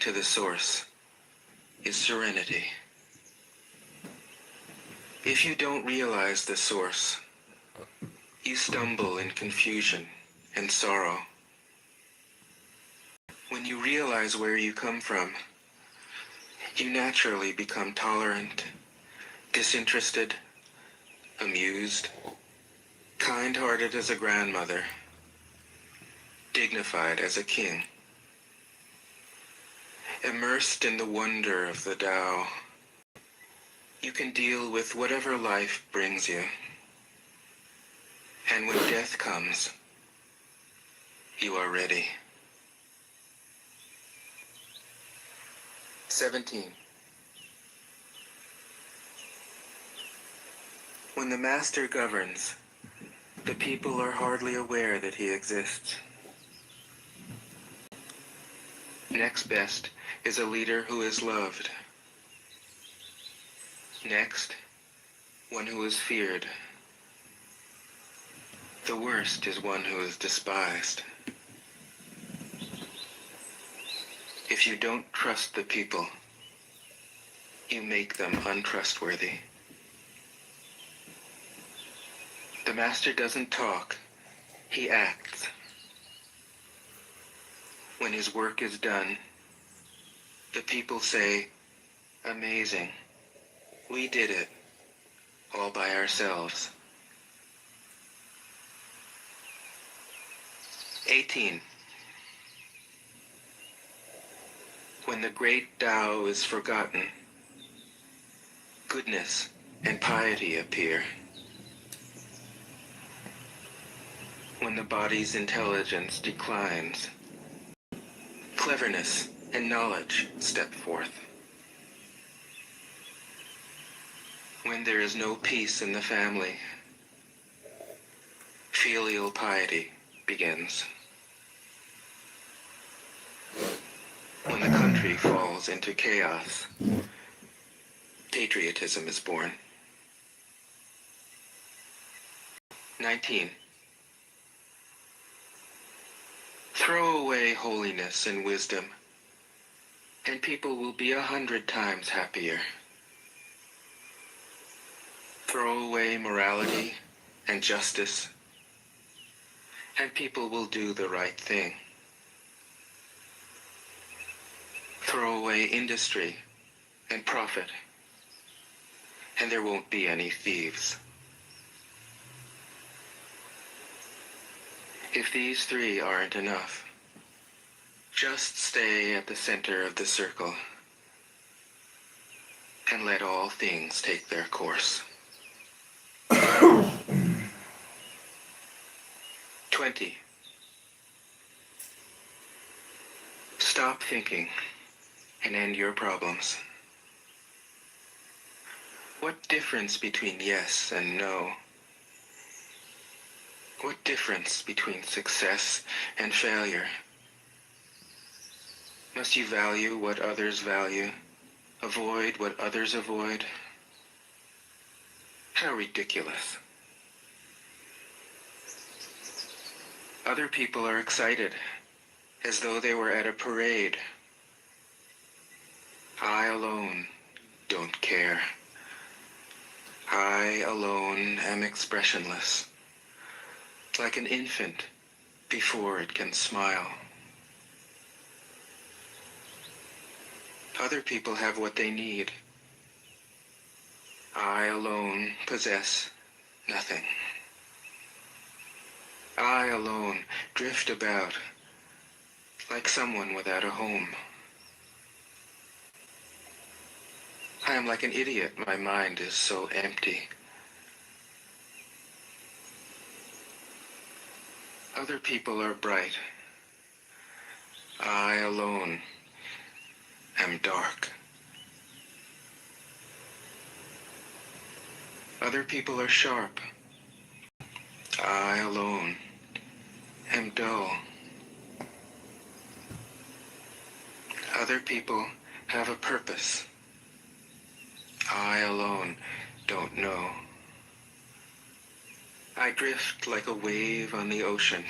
to the source is serenity. If you don't realize the source, you stumble in confusion and sorrow. When you realize where you come from, you naturally become tolerant, disinterested, amused, kind-hearted as a grandmother, dignified as a king. Immersed in the wonder of the Tao, you can deal with whatever life brings you. And when death comes, you are ready. 17. When the master governs, the people are hardly aware that he exists. Next best is a leader who is loved. Next, one who is feared. The worst is one who is despised. If you don't trust the people, you make them untrustworthy. The master doesn't talk, he acts. When his work is done, the people say, "Amazing, we did it, all by ourselves." 18. When the great Tao is forgotten, goodness and piety appear. When the body's intelligence declines, cleverness and knowledge step forth. When there is no peace in the family, filial piety begins. When the country falls into chaos, patriotism is born. 19. Throw away holiness and wisdom, and people will be 100 times happier. Throw away morality and justice, and people will do the right thing. Throw away industry and profit, and there won't be any thieves. If these three aren't enough, just stay at the center of the circle and let all things take their course. 20. Stop thinking and end your problems. What difference between yes and no? What difference between success and failure? Must you value what others value, avoid what others avoid? How ridiculous. Other people are excited, as though they were at a parade. I alone don't care. I alone am expressionless, like an infant before it can smile. Other people have what they need. I alone possess nothing. I alone drift about like someone without a home. I am like an idiot, my mind is so empty. Other people are bright. I alone am dark. Other people are sharp. I alone am dull. Other people have a purpose. I alone don't know. I drift like a wave on the ocean.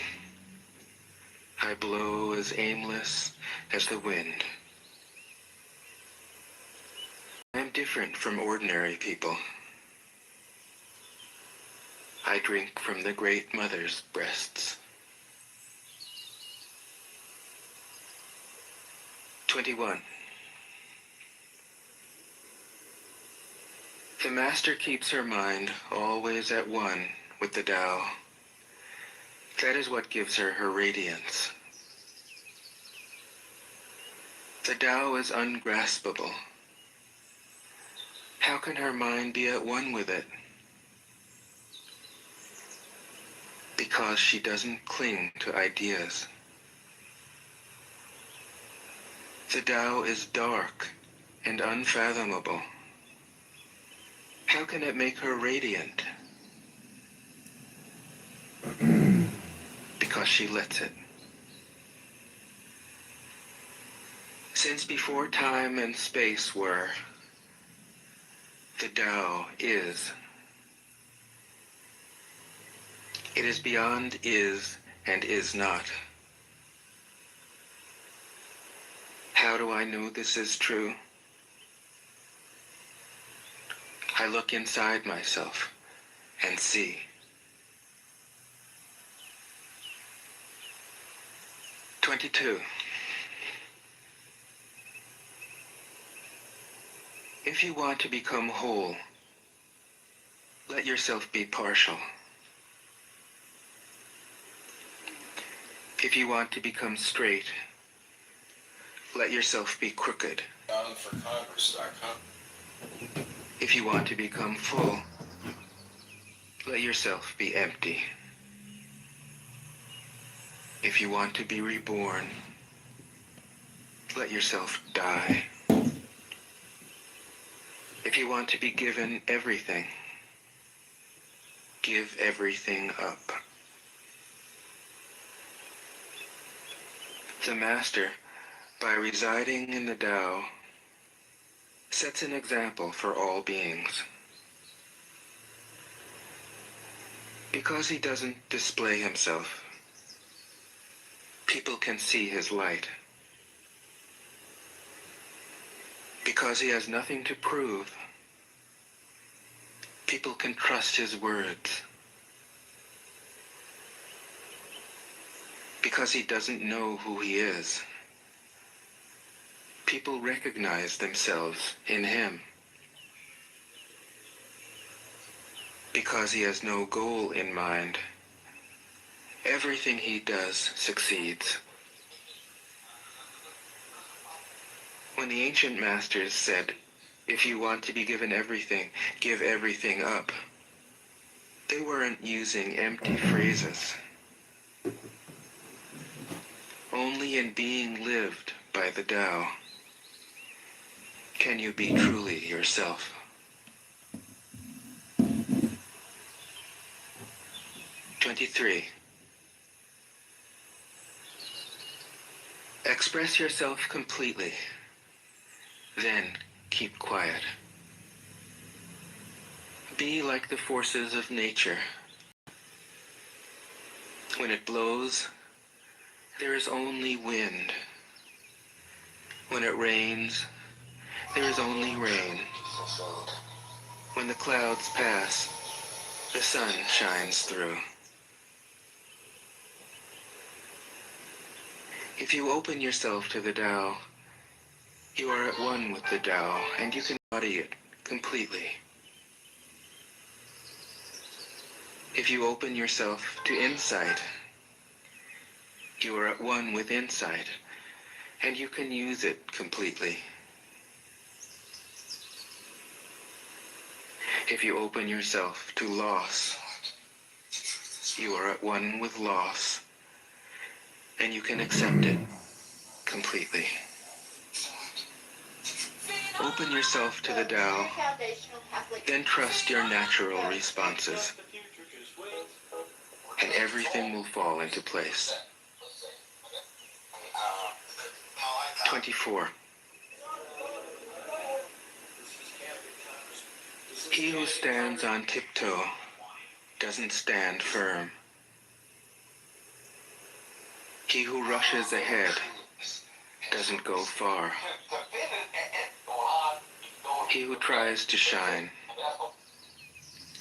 I blow as aimless as the wind. different from ordinary people. I drink from the Great Mother's breasts. 21. The Master keeps her mind always at one with the Tao. That is what gives her her radiance. The Tao is ungraspable. How can her mind be at one with it? Because she doesn't cling to ideas. The Tao is dark and unfathomable. How can it make her radiant? Because she lets it. Since before time and space were, the Tao is. It is beyond is and is not. How do I know this is true? I look inside myself and see. "22. If you want to become whole, let yourself be partial. If you want to become straight, let yourself be crooked. For Congressman. If you want to become full, let yourself be empty. If you want to be reborn, let yourself die. If you want to be given everything, give everything up. The Master, by residing in the Tao, sets an example for all beings. Because he doesn't display himself, people can see his light. Because he has nothing to prove, people can trust his words. Because he doesn't know who he is, people recognize themselves in him. Because he has no goal in mind, everything he does succeeds. When the ancient masters said, "If you want to be given everything, give everything up," they weren't using empty phrases. Only in being lived by the Tao can you be truly yourself. 23. Express yourself completely, then keep quiet. Be like the forces of nature. When it blows, there is only wind. When it rains, there is only rain. When the clouds pass, the sun shines through. If you open yourself to the Tao, you are at one with the Tao, and you can embody it completely. If you open yourself to insight, you are at one with insight, and you can use it completely. If you open yourself to loss, you are at one with loss, and you can accept it completely. Open yourself to the Tao, then trust your natural responses, and everything will fall into place. 24. He who stands on tiptoe doesn't stand firm. He who rushes ahead doesn't go far. He who tries to shine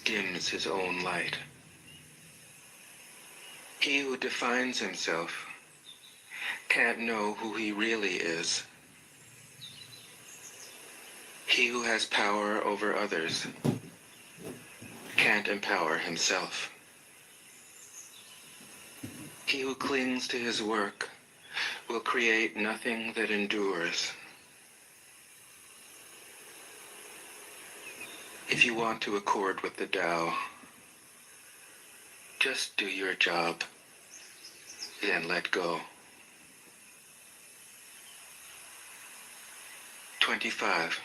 dims his own light. He who defines himself can't know who he really is. He who has power over others can't empower himself. He who clings to his work will create nothing that endures. If you want to accord with the Tao, just do your job, then let go. 25.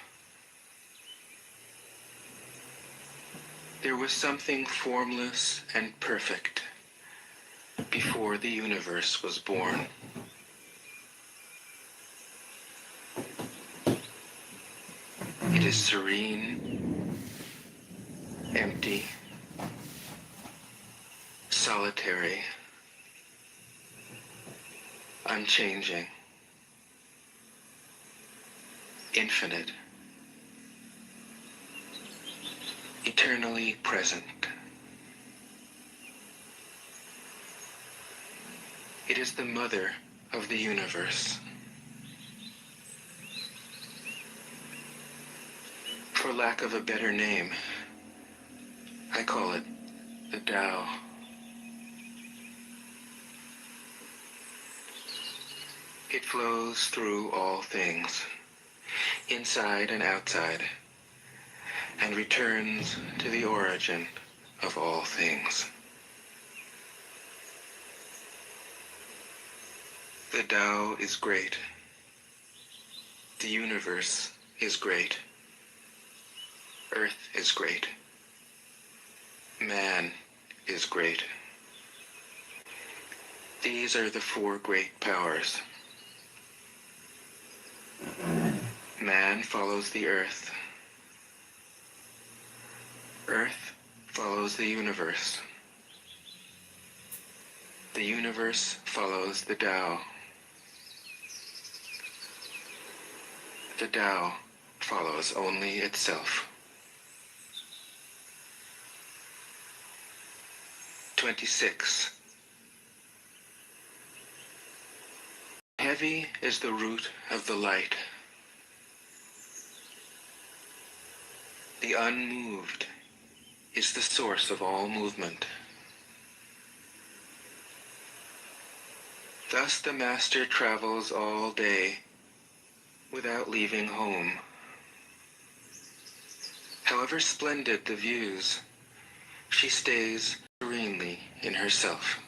There was something formless and perfect before the universe was born. It is serene, empty, solitary, unchanging, infinite, eternally present. It is the mother of the universe. For lack of a better name, I call it the Tao. It flows through all things, inside and outside, and returns to the origin of all things. The Tao is great. The universe is great. Earth is great. Man is great. These are the four great powers. Man follows the earth. Earth follows the universe. The universe follows the Tao. The Tao follows only itself. 26. Heavy is the root of the light. The unmoved is the source of all movement. Thus the master travels all day without leaving home. However splendid the views, she stays serenely in herself.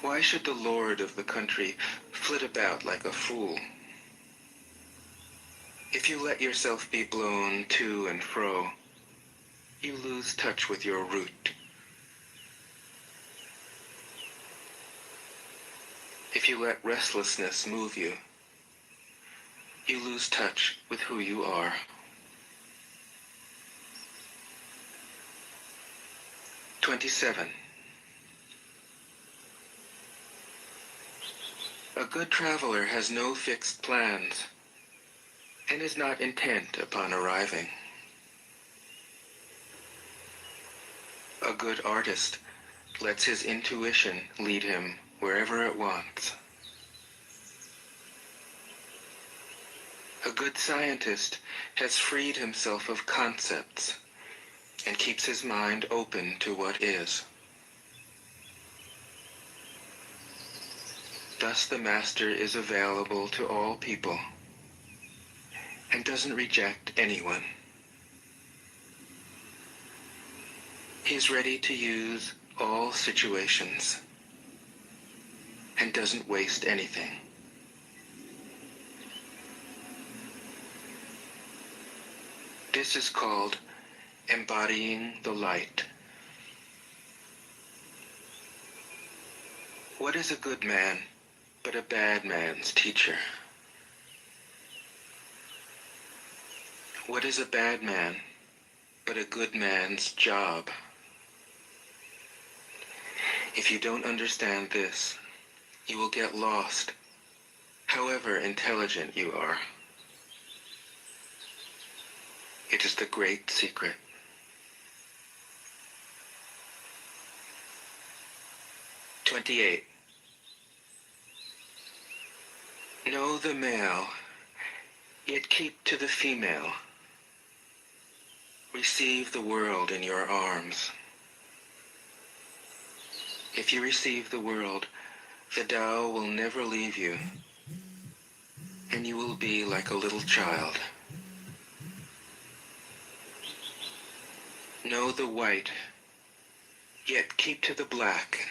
Why should the lord of the country flit about like a fool? If you let yourself be blown to and fro, you lose touch with your root. If you let restlessness move you, you lose touch with who you are. "27. A good traveler has no fixed plans and is not intent upon arriving. A good artist lets his intuition lead him wherever it wants. A good scientist has freed himself of concepts and keeps his mind open to what is. Thus the master is available to all people and doesn't reject anyone. He's ready to use all situations and doesn't waste anything. This is called embodying the light. What is a good man but a bad man's teacher? What is a bad man but a good man's job? If you don't understand this, you will get lost, however intelligent you are. It is the great secret. "28. Know the male, yet keep to the female. Receive the world in your arms. If you receive the world, the Tao will never leave you, and you will be like a little child. Know the white, yet keep to the black.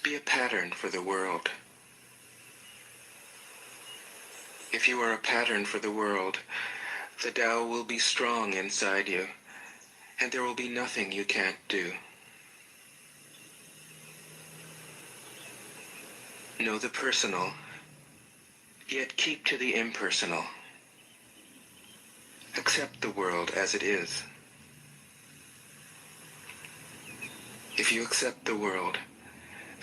Be a pattern for the world. If you are a pattern for the world, the Tao will be strong inside you, and there will be nothing you can't do. Know the personal, yet keep to the impersonal. Accept the world as it is. If you accept the world,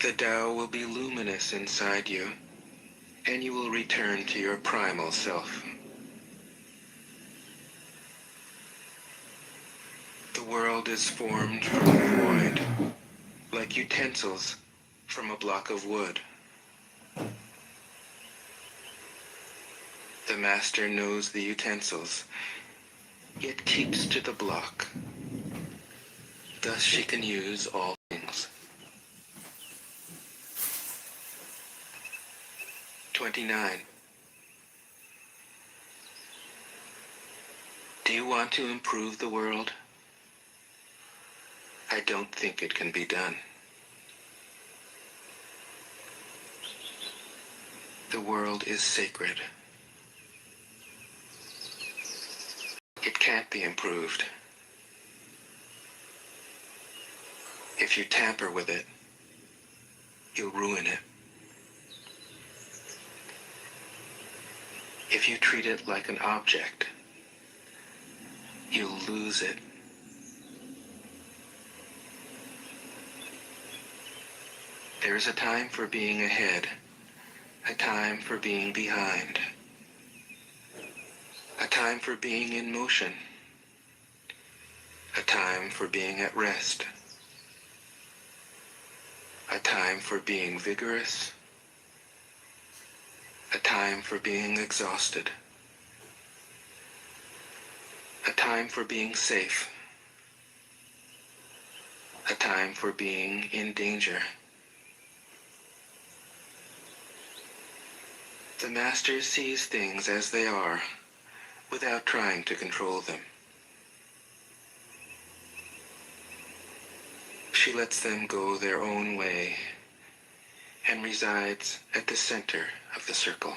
the Tao will be luminous inside you, and you will return to your primal self. The world is formed from the void, like utensils from a block of wood. The master knows the utensils, yet keeps to the block. Thus she can use all things. 29. Do you want to improve the world? I don't think it can be done. The world is sacred. It can't be improved. If you tamper with it, you'll ruin it. If you treat it like an object, you'll lose it. There is a time for being ahead, a time for being behind, a time for being in motion, a time for being at rest, a time for being vigorous, a time for being exhausted, a time for being safe, a time for being in danger. The master sees things as they are, without trying to control them. She lets them go their own way and resides at the center of the circle.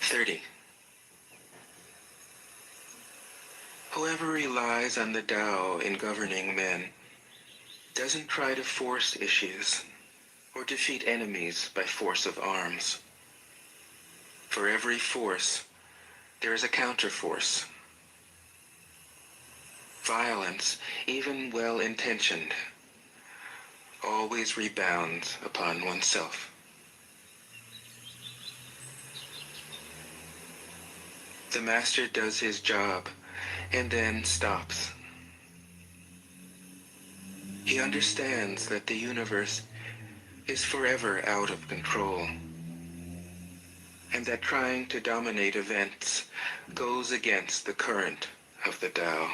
30. Whoever relies on the Tao in governing men doesn't try to force issues or defeat enemies by force of arms. For every force, there is a counterforce. Violence, even well-intentioned, always rebounds upon oneself. The master does his job and then stops. He understands that the universe is forever out of control, and that trying to dominate events goes against the current of the Tao.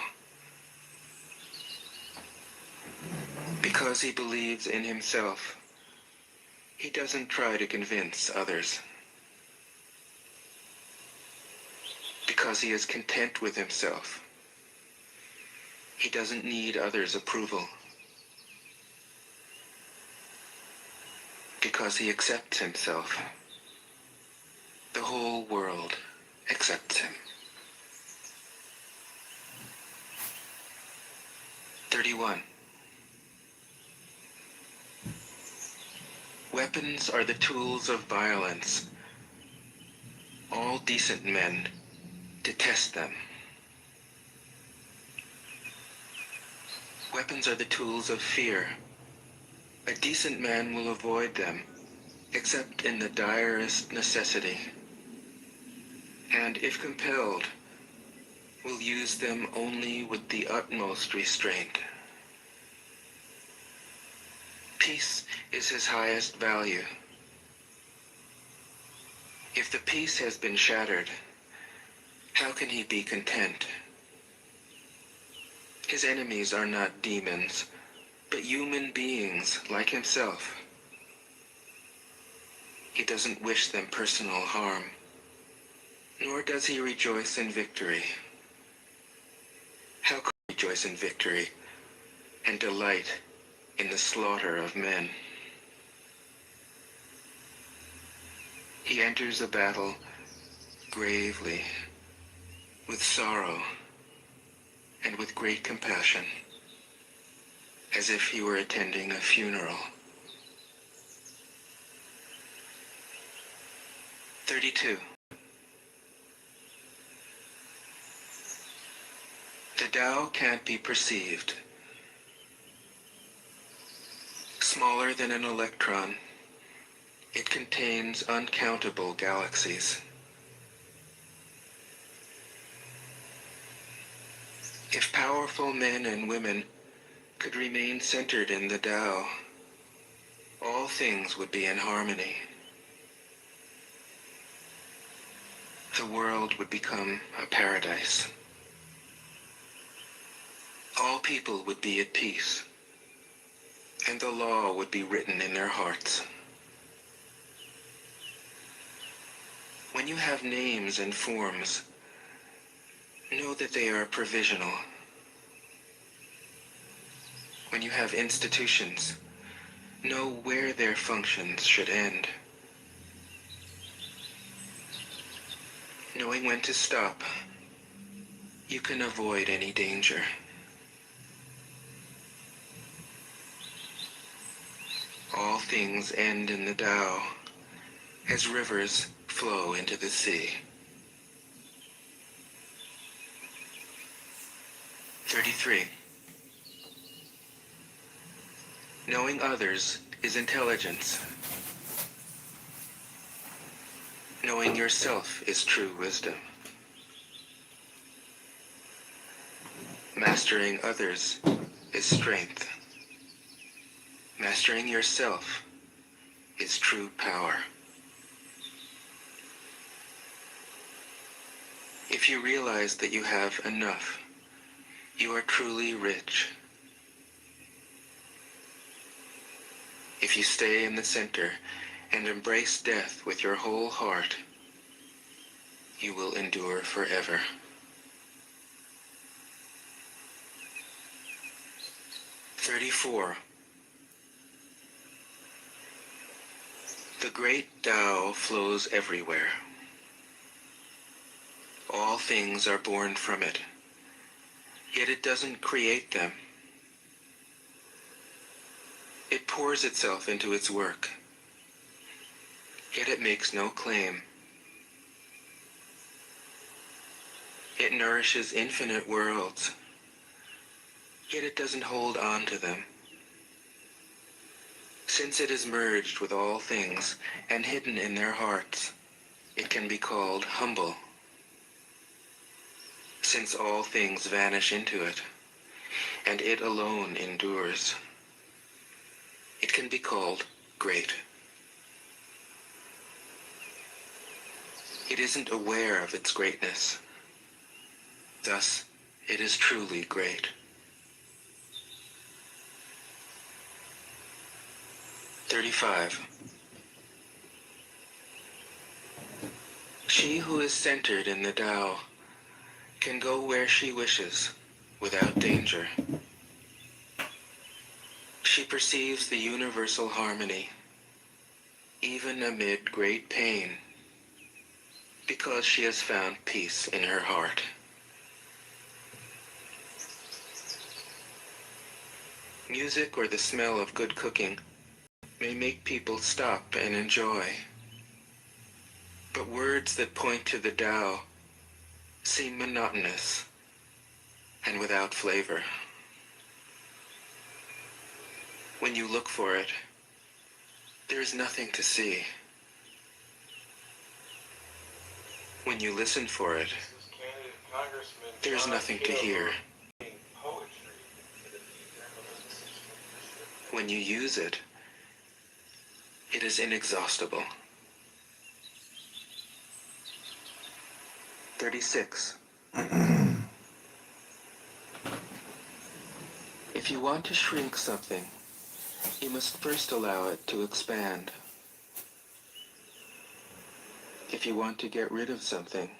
Because he believes in himself, he doesn't try to convince others. Because he is content with himself, he doesn't need others' approval. Because he accepts himself, the whole world accepts him. 31. Weapons are the tools of violence. All decent men detest them. Weapons are the tools of fear. A decent man will avoid them, except in the direst necessity, and if compelled, will use them only with the utmost restraint. Peace is his highest value. If the peace has been shattered, how can he be content? His enemies are not demons, but human beings like himself. He doesn't wish them personal harm, nor does he rejoice in victory. How could he rejoice in victory and delight in the slaughter of men? He enters a battle gravely, with sorrow, and with great compassion, as if he were attending a funeral. 32. The Tao can't be perceived. Smaller than an electron, it contains uncountable galaxies. If powerful men and women could remain centered in the Tao, all things would be in harmony. The world would become a paradise. All people would be at peace, and the law would be written in their hearts. When you have names and forms, know that they are provisional. When you have institutions, know where their functions should end. Knowing when to stop, you can avoid any danger. All things end in the Tao, as rivers flow into the sea. 33. Knowing others is intelligence. Knowing yourself is true wisdom. Mastering others is strength. Mastering yourself is true power. If you realize that you have enough, you are truly rich. If you stay in the center and embrace death with your whole heart, you will endure forever. "34. The great Tao flows everywhere. All things are born from it, yet it doesn't create them. It pours itself into its work, yet it makes no claim. It nourishes infinite worlds, yet it doesn't hold on to them. Since it is merged with all things and hidden in their hearts, it can be called humble. Since all things vanish into it, and it alone endures, it can be called great. It isn't aware of its greatness. Thus, it is truly great. 35. She who is centered in the Tao can go where she wishes without danger. She perceives the universal harmony, even amid great pain, because she has found peace in her heart. Music or the smell of good cooking may make people stop and enjoy, but words that point to the Tao seem monotonous and without flavor. When you look for it, there is nothing to see. When you listen for it, Congressman there is nothing to hear. poetry. When you use it, it is inexhaustible. 36. If you want to shrink something, you must first allow it to expand. If you want to get rid of something,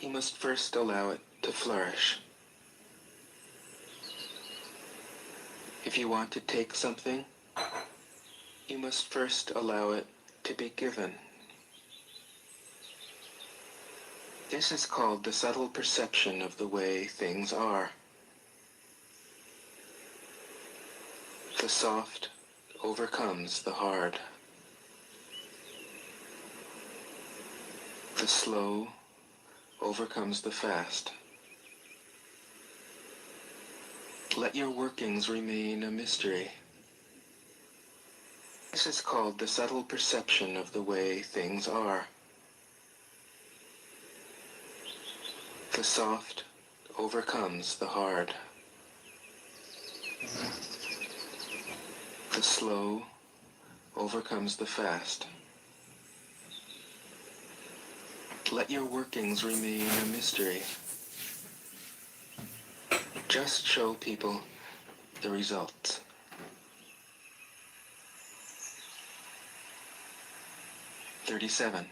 you must first allow it to flourish. If you want to take something, you must first allow it to be given. This is called the subtle perception of the way things are. The soft overcomes the hard. The slow overcomes the fast. Let your workings remain a mystery. This is called the subtle perception of the way things are. The soft overcomes the hard. The slow overcomes the fast. Let your workings remain a mystery. Just show people the results. 37.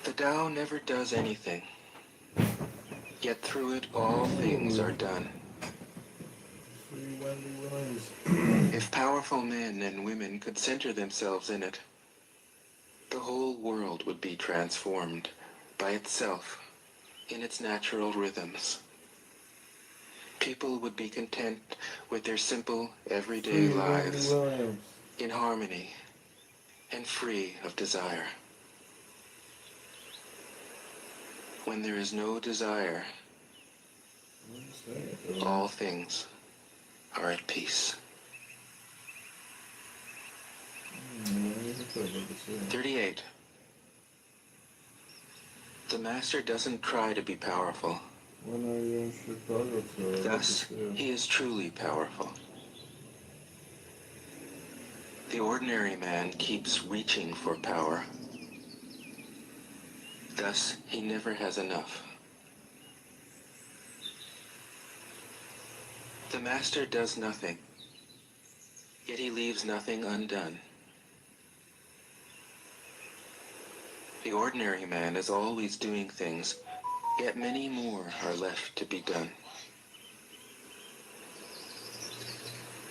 The Tao never does anything, yet through it all things are done. If powerful men and women could center themselves in it, the whole world would be transformed by itself in its natural rhythms. People would be content with their simple, everyday lives, in harmony and free of desire. When there is no desire, all things are at peace. 38. The master doesn't try to be powerful. Thus, he is truly powerful. The ordinary man keeps reaching for power. Thus, he never has enough. The master does nothing, yet he leaves nothing undone. The ordinary man is always doing things, yet many more are left to be done.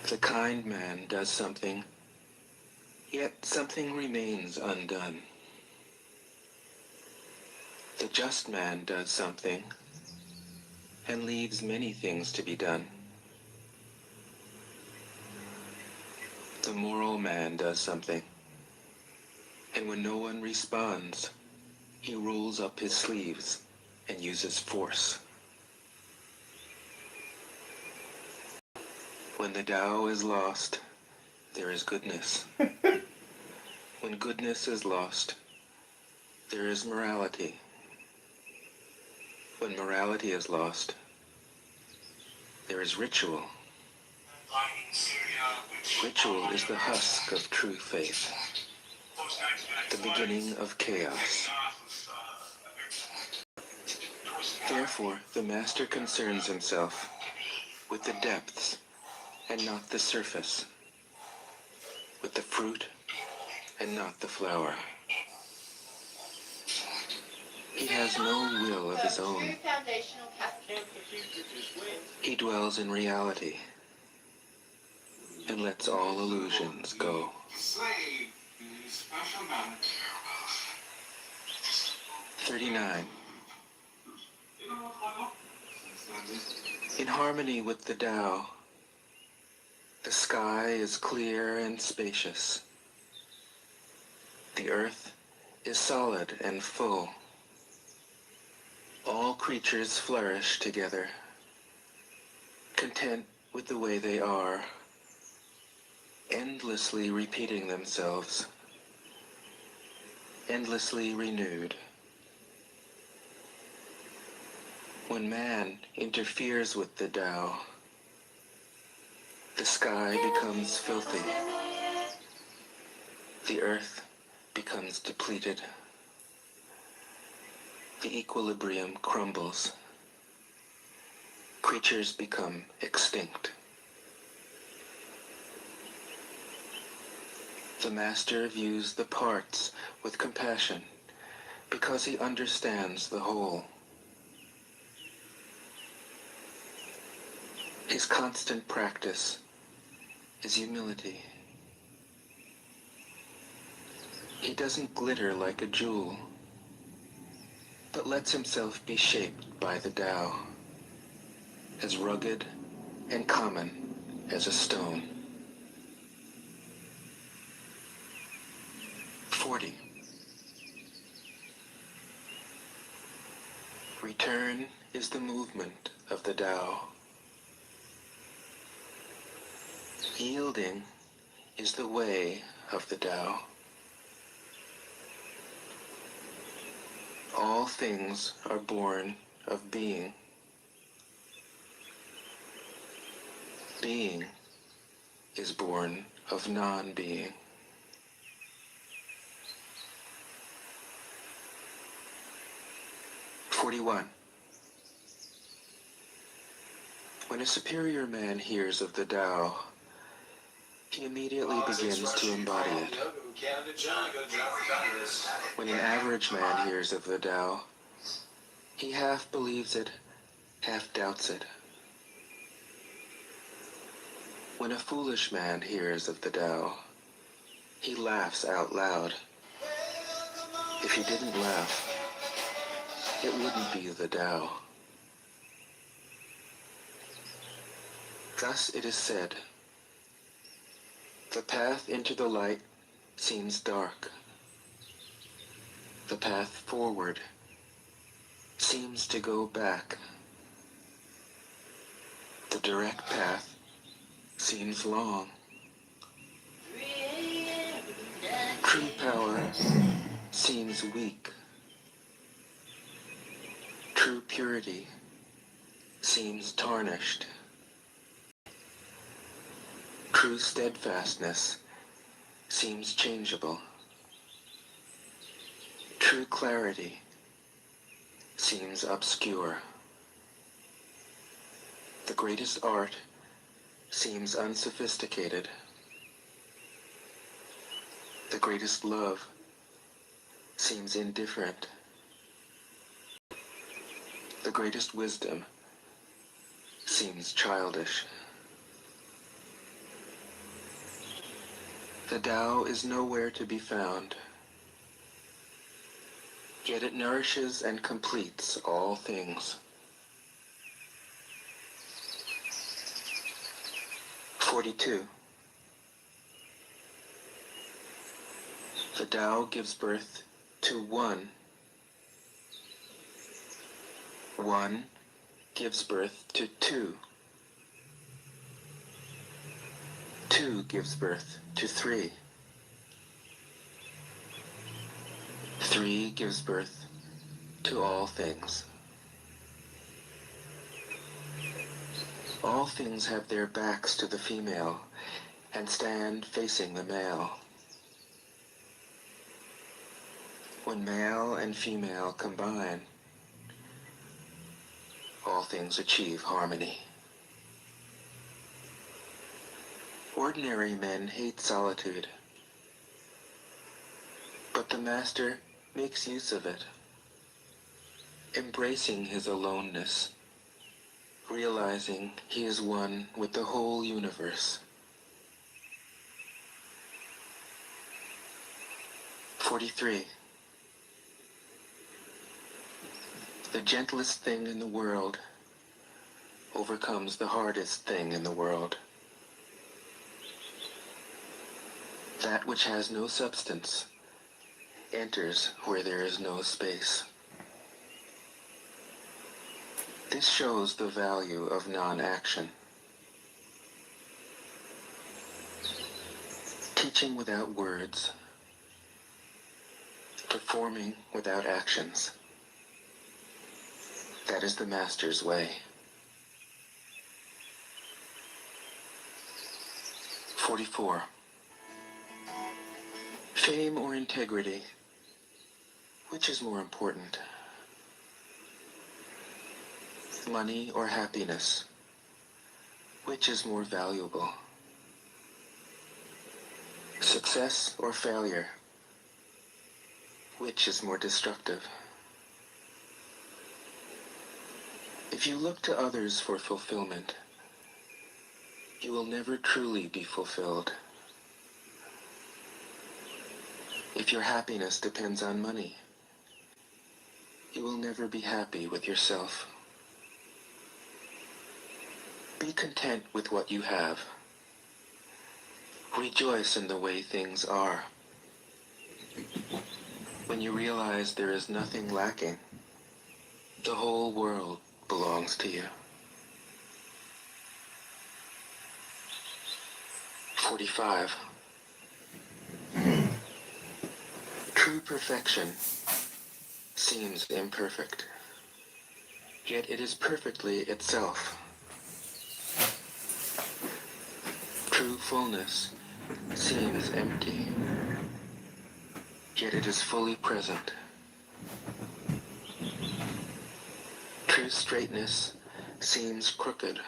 The kind man does something, yet something remains undone. The just man does something, and leaves many things to be done. The moral man does something, and when no one responds, he rolls up his sleeves and uses force. When the Tao is lost, there is goodness. When goodness is lost, there is morality. When morality is lost, there is ritual. Ritual is the husk of true faith, the beginning of chaos. Therefore, the master concerns himself with the depths and not the surface, with the fruit and not the flower. He has no will of his own. He dwells in reality and lets all illusions go. 39. In harmony with the Tao, the sky is clear and spacious. The earth is solid and full. All creatures flourish together. content with the way they are, endlessly repeating themselves, endlessly renewed. When man interferes with the Tao, the sky becomes filthy, the earth becomes depleted, the equilibrium crumbles, creatures become extinct. The master views the parts with compassion because he understands the whole. His constant practice is humility. He doesn't glitter like a jewel, but lets himself be shaped by the Tao, as rugged and common as a stone. 40. Return is the movement of the Tao. Yielding is the way of the Tao. All things are born of being. Being is born of non-being. When a superior man hears of the Tao, he immediately begins to embody it. When an average man hears of the Tao, he half believes it, half doubts it. When a foolish man hears of the Tao, he laughs out loud. If he didn't laugh, it wouldn't be the Tao. Thus it is said, the path into the light seems dark. The path forward seems to go back. The direct path seems long. True power seems weak. True purity seems tarnished. True steadfastness seems changeable. True clarity seems obscure. The greatest art seems unsophisticated. The greatest love seems indifferent. The greatest wisdom seems childish. The Tao is nowhere to be found, yet it nourishes and completes all things. 42. The Tao gives birth to one. One gives birth to two. Two gives birth to three. Three gives birth to all things. All things have their backs to the female and stand facing the male. When male and female combine, all things achieve harmony. Ordinary men hate solitude, but the Master makes use of it, embracing his aloneness, realizing he is one with the whole universe. 43. The gentlest thing in the world overcomes the hardest thing in the world. That which has no substance enters where there is no space. This shows the value of non-action. teaching without words, performing without actions. That is the master's way. 44. Fame or integrity? Which is more important? Money or happiness? Which is more valuable? Success or failure? Which is more destructive? If you look to others for fulfillment, you will never truly be fulfilled. If your happiness depends on money, you will never be happy with yourself. Be content with what you have. Rejoice in the way things are. When you realize there is nothing lacking, the whole world belongs to you. 45. True perfection seems imperfect, yet it is perfectly itself. True fullness seems empty, yet it is fully present. True straightness seems crooked.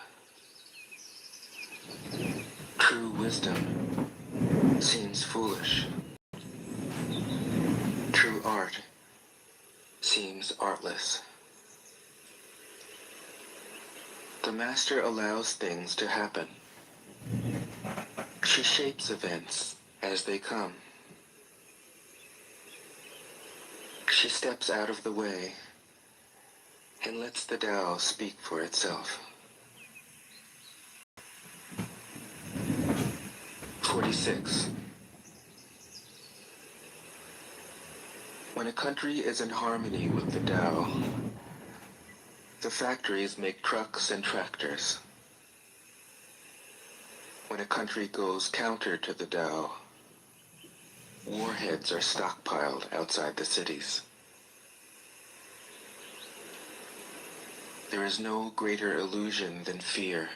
True wisdom seems foolish. True art seems artless. The master allows things to happen. She shapes events as they come. She steps out of the way and lets the Tao speak for itself. 46. When a country is in harmony with the Tao, the factories make trucks and tractors. When a country goes counter to the Tao, warheads are stockpiled outside the cities. There is no greater illusion than fear,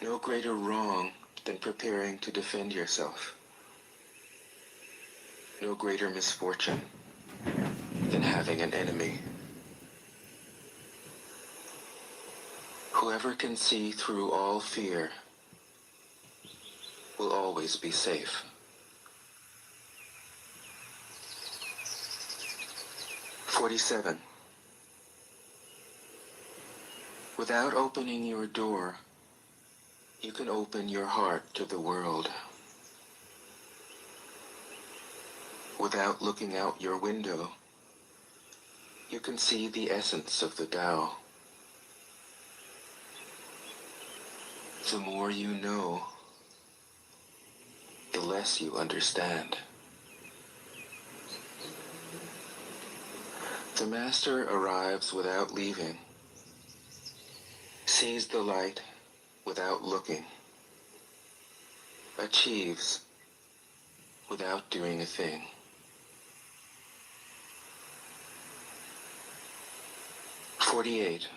no greater wrong than preparing to defend yourself, no greater misfortune than having an enemy. Whoever can see through all fear will always be safe. 47. Without opening your door, you can open your heart to the world. Without looking out your window, you can see the essence of the Tao. The more you know, the less you understand. The master arrives without leaving, sees the light without looking, achieves without doing a thing. 48.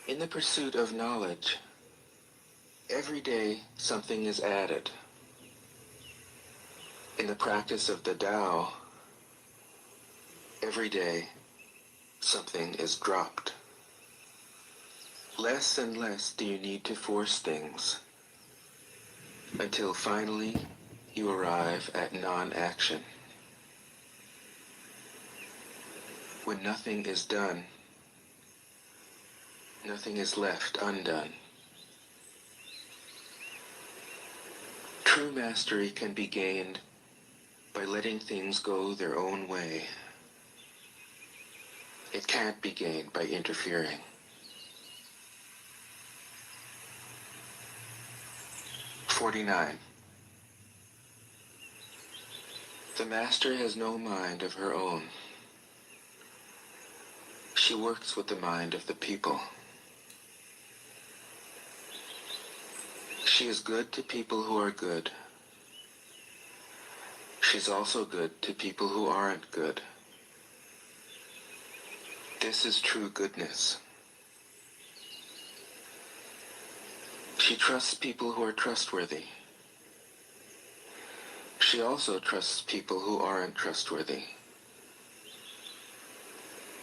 In the pursuit of knowledge, every day something is added. In the practice of the Tao, every day something is dropped. Less and less do you need to force things, until finally you arrive at non-action. When nothing is done, nothing is left undone. True mastery can be gained by letting things go their own way. It can't be gained by interfering. 49. The master has no mind of her own. She works with the mind of the people. She is good to people who are good. She's also good to people who aren't good. This is true goodness. She trusts people who are trustworthy. She also trusts people who aren't trustworthy.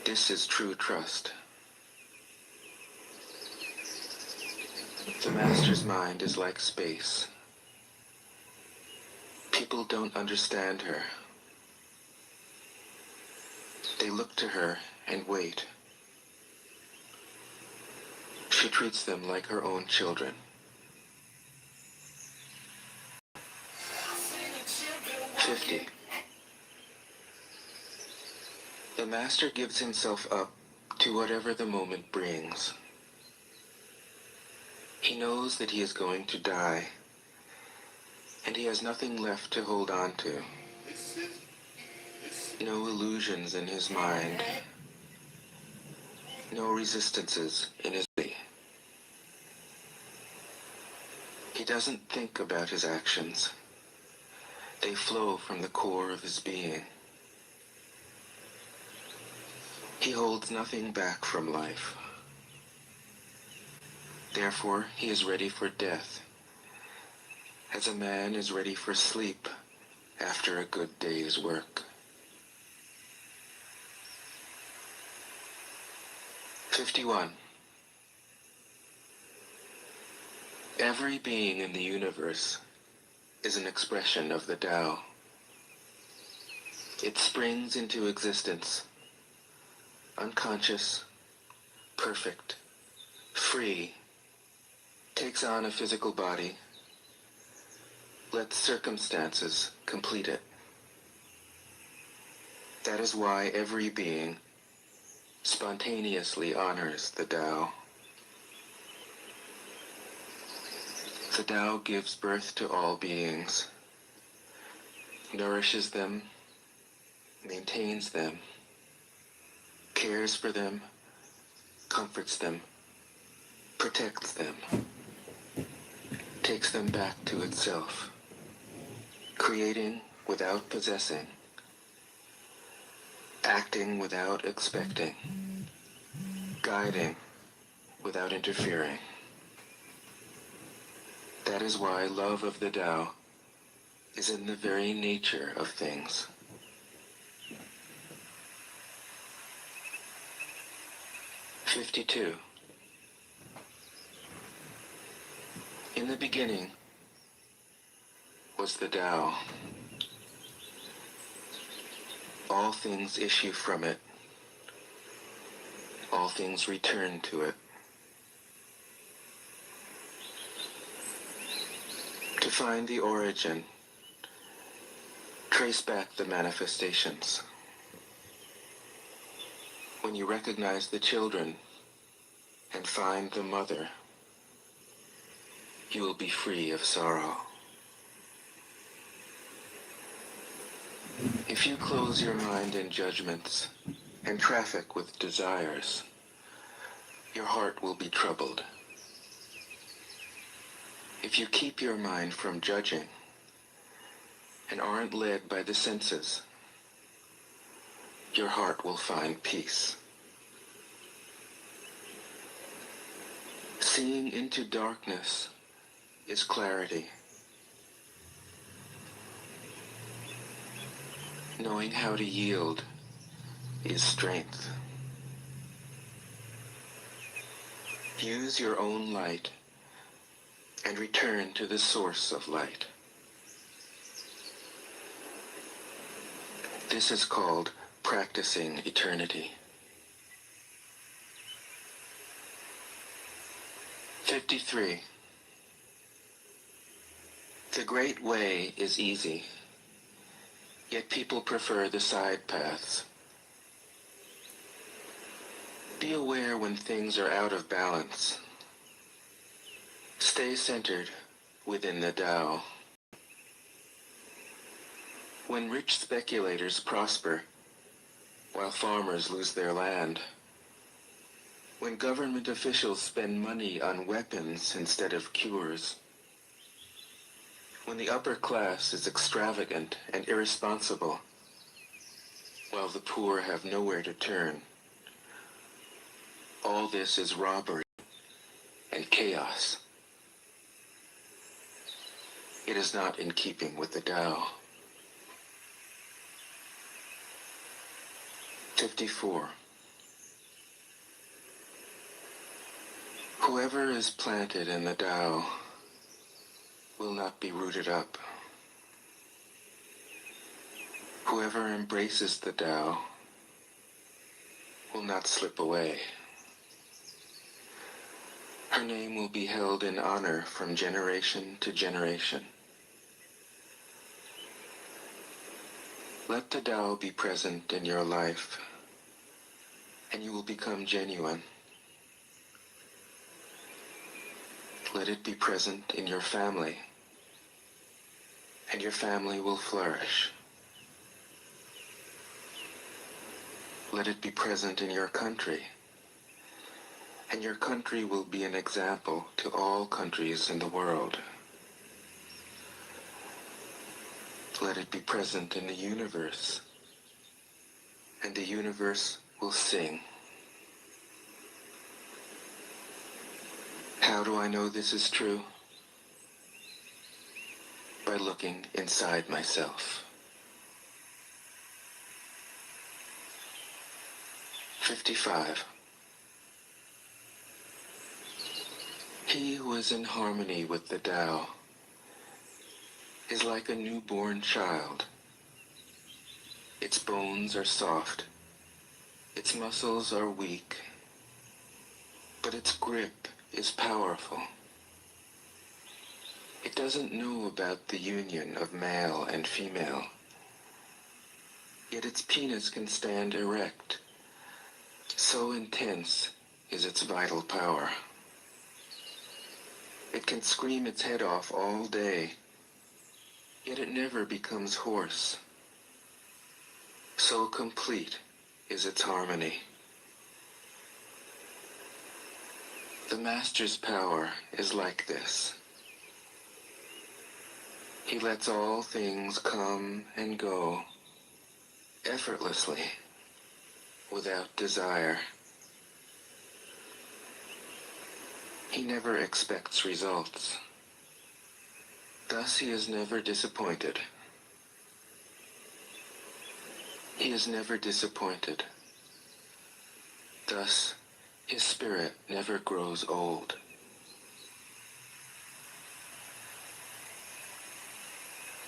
This is true trust. The master's mind is like space. People don't understand her. They look to her and wait. She treats them like her own children. 50. The master gives himself up to whatever the moment brings. He knows that he is going to die, and he has nothing left to hold on to. No illusions in his mind. No resistances in his body. He doesn't think about his actions. They flow from the core of his being. He holds nothing back from life. Therefore, he is ready for death, as a man is ready for sleep after a good day's work. 51. Every being in the universe is an expression of the Tao. It springs into existence, unconscious, perfect, free, takes on a physical body, lets circumstances complete it. That is why every being spontaneously honors the Tao. The Tao gives birth to all beings, nourishes them, maintains them, cares for them, comforts them, protects them, takes them back to itself, creating without possessing, acting without expecting, guiding without interfering. That is why love of the Tao is in the very nature of things. "52. In the beginning was the Tao. All things issue from it. All things return to it. To find the origin, trace back the manifestations. When you recognize the children and find the mother, you will be free of sorrow. If you close your mind in judgments and traffic with desires, your heart will be troubled. If you keep your mind from judging and aren't led by the senses, your heart will find peace. Seeing into darkness is clarity. Knowing how to yield is strength. Use your own light and return to the source of light. This is called practicing eternity. 53. The great way is easy, yet people prefer the side paths. Be aware when things are out of balance. Stay centered within the Tao. When rich speculators prosper, while farmers lose their land, when government officials spend money on weapons instead of cures, when the upper class is extravagant and irresponsible, while the poor have nowhere to turn. All this is robbery and chaos. It is not in keeping with the Tao. 54. Whoever is planted in the Tao will not be rooted up. Whoever embraces the Tao will not slip away. Her name will be held in honor from generation to generation. Let the Tao be present in your life, and you will become genuine. Let it be present in your family, and your family will flourish. Let it be present in your country, and your country will be an example to all countries in the world. Let it be present in the universe, and the universe will sing. How do I know this is true? By looking inside myself. 55. He who is in harmony with the Tao is like a newborn child. Its bones are soft, its muscles are weak, but its grip is powerful. It doesn't know about the union of male and female, yet its penis can stand erect. So intense is its vital power. It can scream its head off all day, yet it never becomes hoarse. So complete is its harmony. The Master's power is like this. He lets all things come and go effortlessly, without desire. He never expects results. Thus he is never disappointed. He is never disappointed. Thus his spirit never grows old.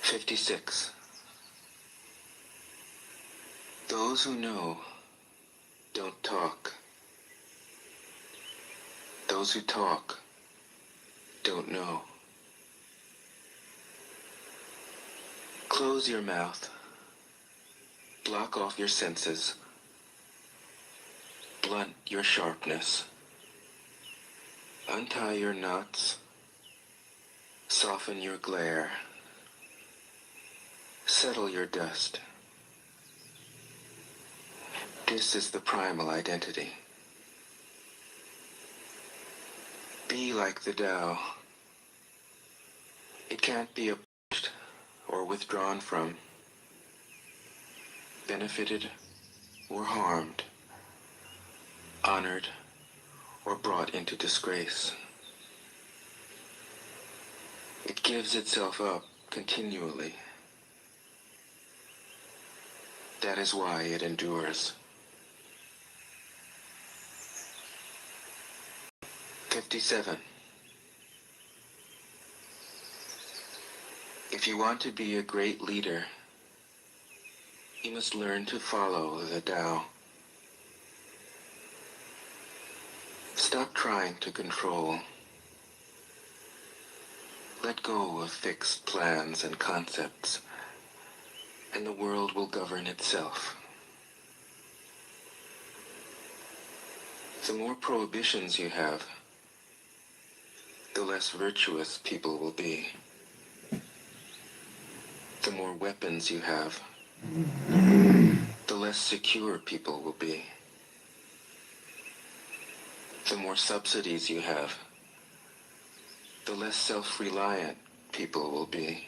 56. Those who know don't talk. Those who talk don't know. Close your mouth. Block off your senses. Blunt your sharpness. Untie your knots. Soften your glare. Settle your dust. This is the primal identity. Be like the Tao. It can't be approached or withdrawn from, benefited or harmed, honored or brought into disgrace. It gives itself up continually. That is why it endures. 57. If you want to be a great leader, you must learn to follow the Tao. Stop trying to control. Let go of fixed plans and concepts, and the world will govern itself. The more prohibitions you have, the less virtuous people will be. The more weapons you have, the less secure people will be. The more subsidies you have, the less self-reliant people will be.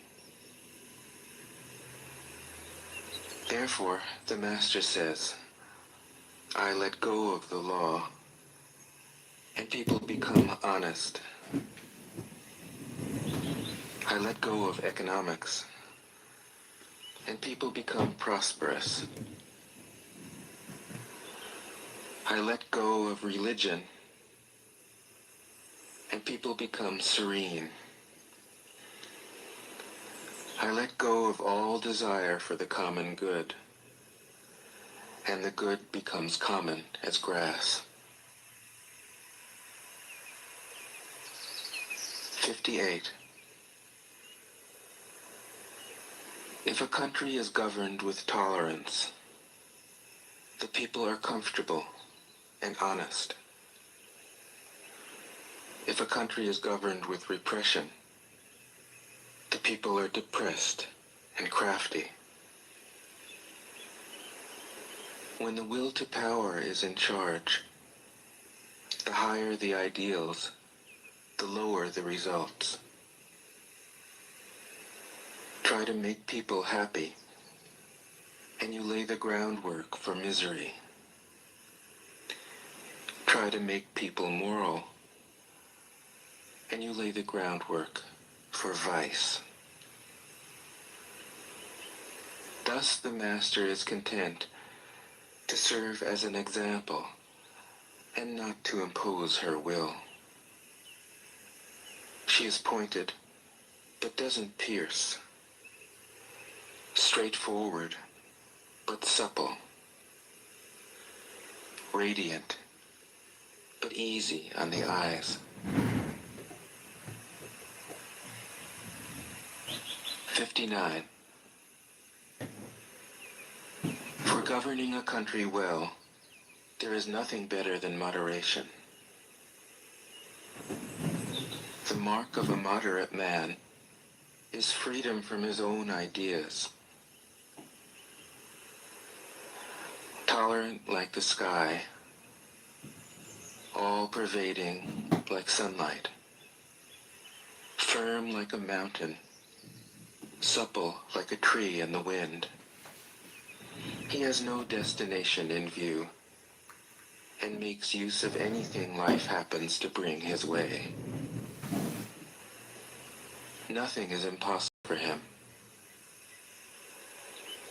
Therefore, the Master says, I let go of the law, and people become honest. I let go of economics, and people become prosperous. I let go of religion, and people become serene. I let go of all desire for the common good, and the good becomes common as grass. 58. If a country is governed with tolerance, the people are comfortable and honest. If a country is governed with repression, the people are depressed and crafty. When the will to power is in charge, the higher the ideals, the lower the results. Try to make people happy, and you lay the groundwork for misery. Try to make people moral, and you lay the groundwork for vice. Thus the Master is content to serve as an example and not to impose her will. She is pointed, but doesn't pierce. Straightforward, but supple. Radiant, but easy on the eyes. 59. For governing a country well, there is nothing better than moderation. The mark of a moderate man is freedom from his own ideas. Tolerant like the sky, all-pervading like sunlight, firm like a mountain, supple like a tree in the wind. He has no destination in view, and makes use of anything life happens to bring his way. Nothing is impossible for him.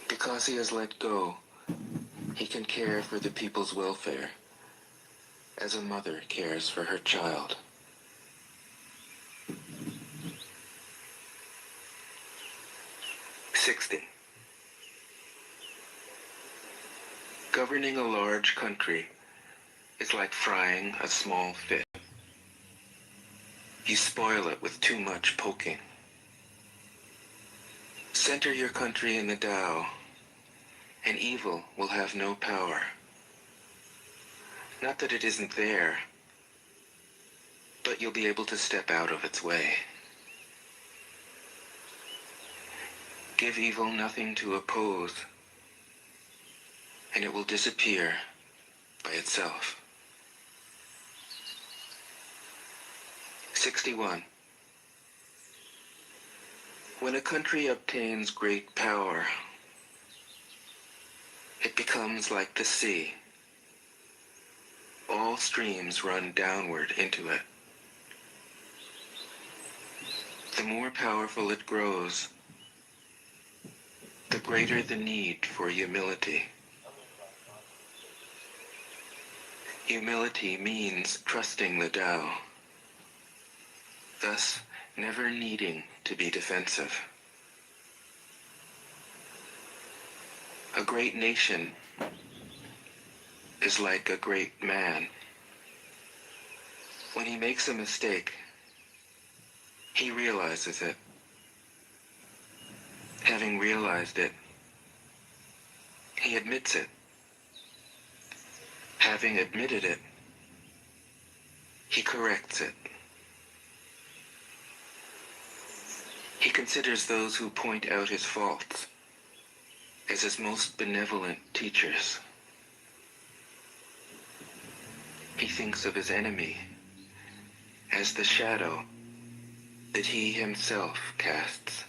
Because he has let go, he can care for the people's welfare, as a mother cares for her child. Governing a large country is like frying a small fish. You spoil it with too much poking. Center your country in the Tao, and evil will have no power. Not that it isn't there, but you'll be able to step out of its way. Give evil nothing to oppose, and it will disappear by itself. 61. When a country obtains great power, it becomes like the sea. All streams run downward into it. The more powerful it grows, the greater the need for humility. Humility means trusting the Tao, thus never needing to be defensive. A great nation is like a great man. When he makes a mistake, he realizes it. Having realized it, he admits it. Having admitted it, he corrects it. He considers those who point out his faults as his most benevolent teachers. He thinks of his enemy as the shadow that he himself casts.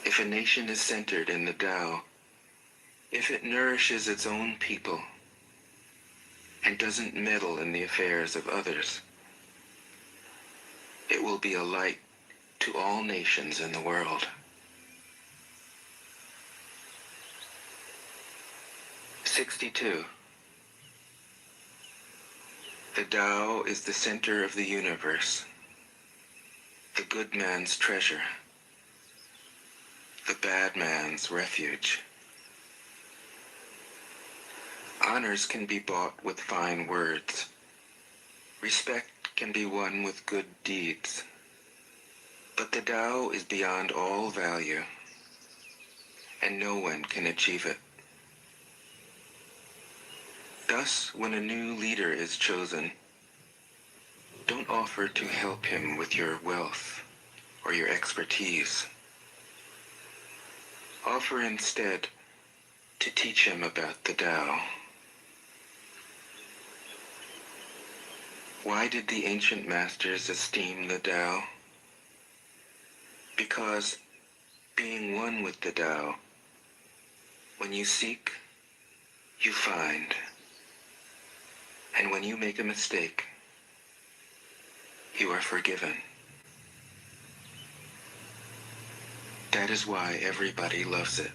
If a nation is centered in the Tao, if it nourishes its own people and doesn't meddle in the affairs of others, it will be a light to all nations in the world. 62. The Tao is the center of the universe, the good man's treasure, the bad man's refuge. Honors can be bought with fine words. Respect can be won with good deeds. But the Tao is beyond all value, and no one can achieve it. Thus, when a new leader is chosen, don't offer to help him with your wealth or your expertise. Offer instead to teach him about the Tao. Why did the ancient masters esteem the Tao? Because, being one with the Tao, when you seek, you find. And when you make a mistake, you are forgiven. That is why everybody loves it.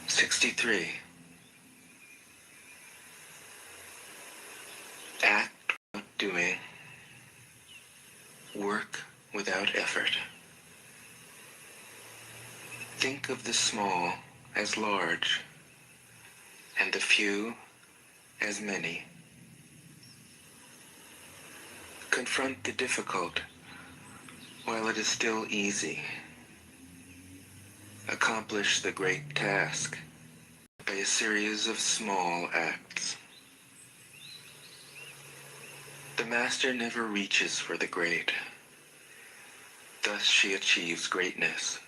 63. Act without doing. Work without effort. Think of the small as large, and the few as many. Confront the difficult while it is still easy. Accomplish the great task by a series of small acts. The master never reaches for the great. Thus she achieves greatness.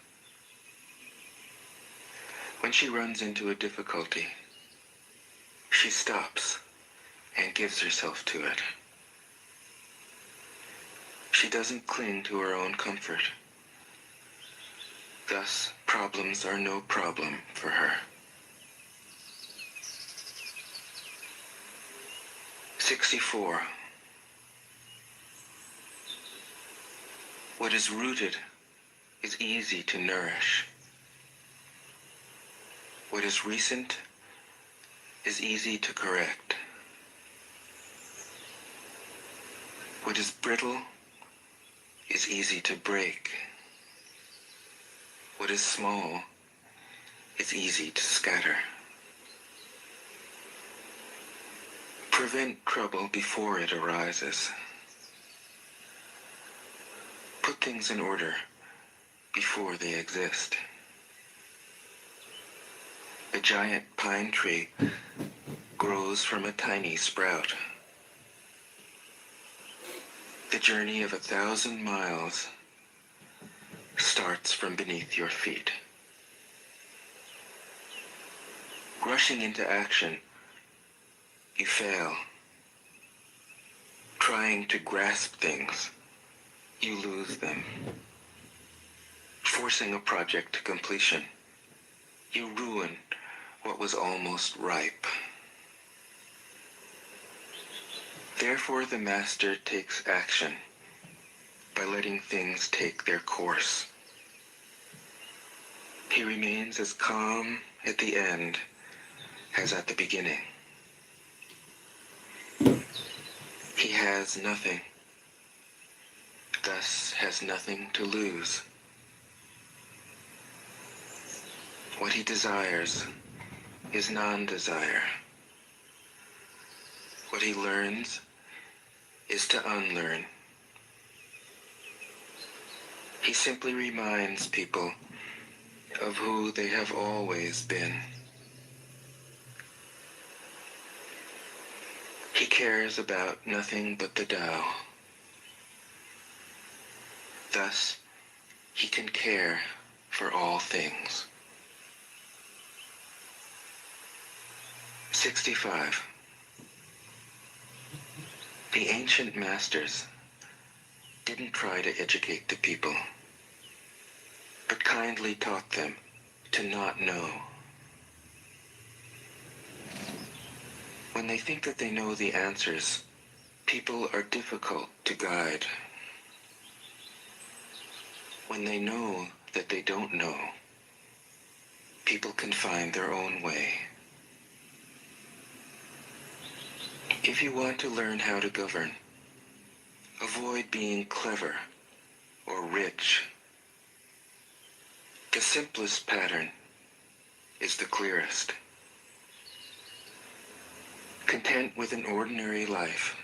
When she runs into a difficulty, she stops and gives herself to it. She doesn't cling to her own comfort. Thus, problems are no problem for her. 64. What is rooted is easy to nourish. What is recent is easy to correct. What is brittle is easy to break. What is small is easy to scatter. Prevent trouble before it arises. Put things in order before they exist. A giant pine tree grows from a tiny sprout. The journey of 1,000 miles starts from beneath your feet. Rushing into action, you fail. Trying to grasp things, you lose them. Forcing a project to completion, you ruin what was almost ripe. Therefore, the master takes action by letting things take their course. He remains as calm at the end as at the beginning. He has nothing, thus has nothing to lose. What he desires is non-desire. What he learns is to unlearn. He simply reminds people of who they have always been. He cares about nothing but the Tao. Thus, he can care for all things. 65. The ancient masters didn't try to educate the people, but kindly taught them to not know. When they think that they know the answers, people are difficult to guide. When they know that they don't know, people can find their own way. If you want to learn how to govern, avoid being clever or rich. The simplest pattern is the clearest. Content with an ordinary life,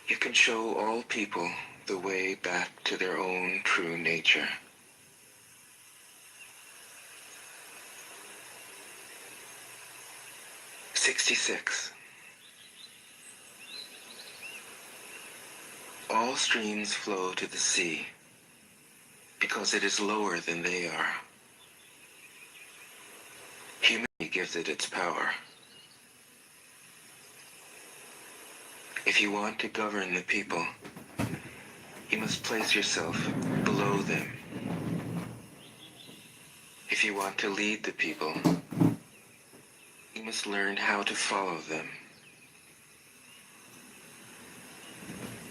you can show all people the way back to their own true nature. '66. All streams flow to the sea because it is lower than they are. Humanity gives it its power. If you want to govern the people, you must place yourself below them. If you want to lead the people, you must learn how to follow them.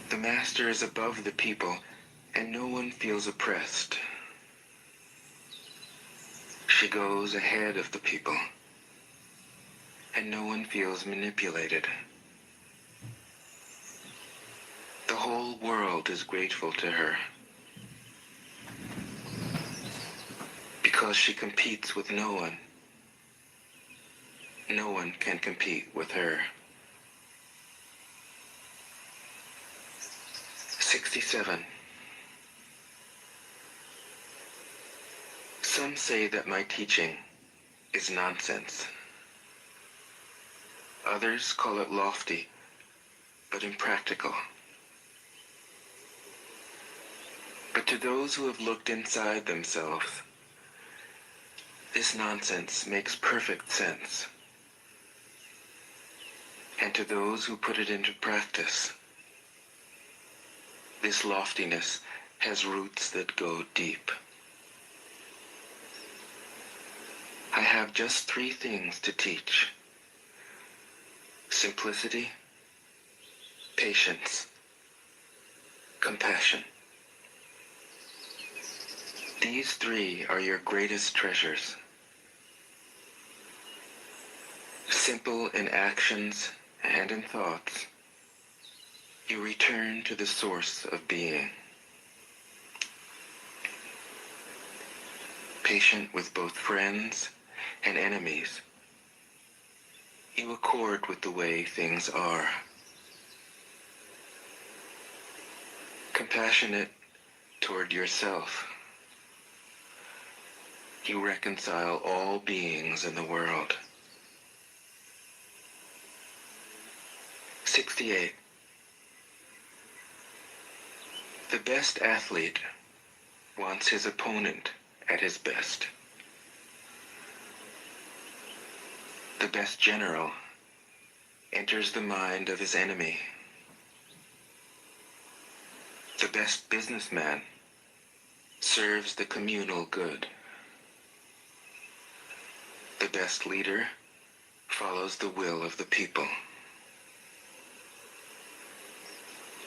The master is above the people, and no one feels oppressed. She goes ahead of the people, and no one feels manipulated. The whole world is grateful to her, because she competes with no one. No one can compete with her. '67. Some say that my teaching is nonsense. Others call it lofty, but impractical. But to those who have looked inside themselves, this nonsense makes perfect sense. And to those who put it into practice, this loftiness has roots that go deep. I have just 3 things to teach: simplicity, patience, compassion. These 3 are your greatest treasures. Simple in actions and in thoughts, you return to the source of being. Patient with both friends and enemies, you accord with the way things are. Compassionate toward yourself, you reconcile all beings in the world. '68. The best athlete wants his opponent at his best. The best general enters the mind of his enemy. The best businessman serves the communal good. The best leader follows the will of the people.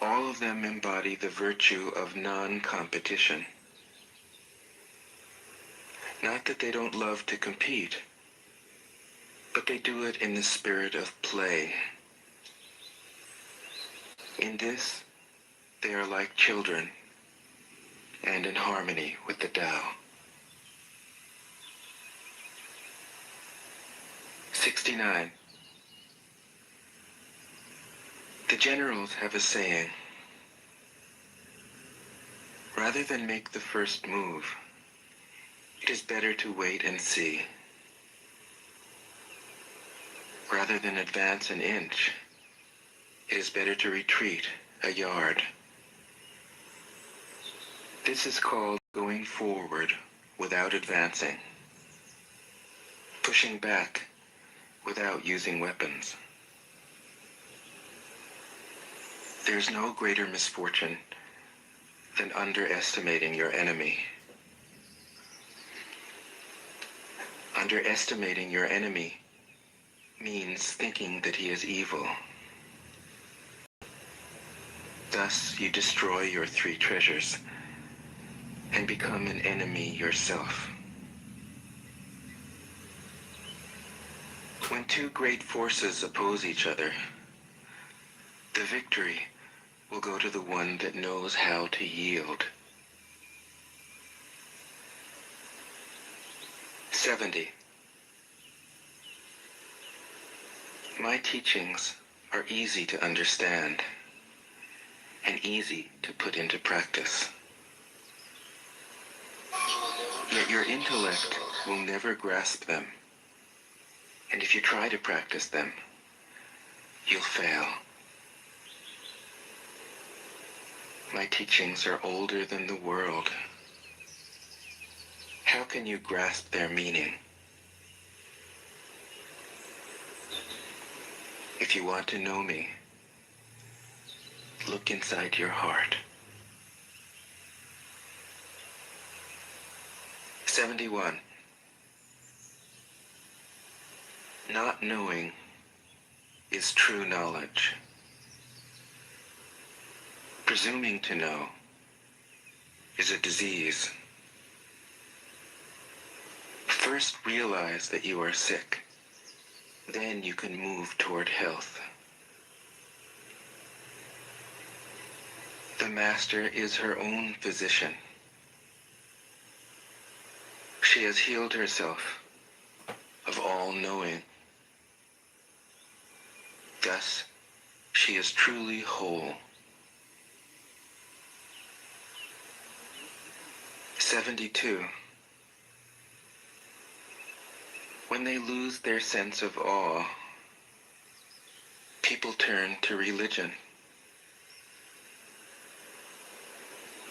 All of them embody the virtue of non-competition. Not that they don't love to compete, but they do it in the spirit of play. In this, they are like children, and in harmony with the Tao. '69. The generals have a saying: rather than make the first move, it is better to wait and see. Rather than advance an inch, it is better to retreat a yard. This is called going forward without advancing, pushing back without using weapons. There's no greater misfortune than underestimating your enemy. Underestimating your enemy means thinking that he is evil. Thus, you destroy your three treasures and become an enemy yourself. When two great forces oppose each other, the victory will go to the one that knows how to yield. 70. My teachings are easy to understand and easy to put into practice. Yet your intellect will never grasp them, and if you try to practice them, you'll fail. My teachings are older than the world. How can you grasp their meaning? If you want to know me, look inside your heart. 71. Not knowing is true knowledge. Presuming to know is a disease. First realize that you are sick. Then you can move toward health. The Master is her own physician. She has healed herself of all knowing. Thus, she is truly whole. 72. When they lose their sense of awe, people turn to religion.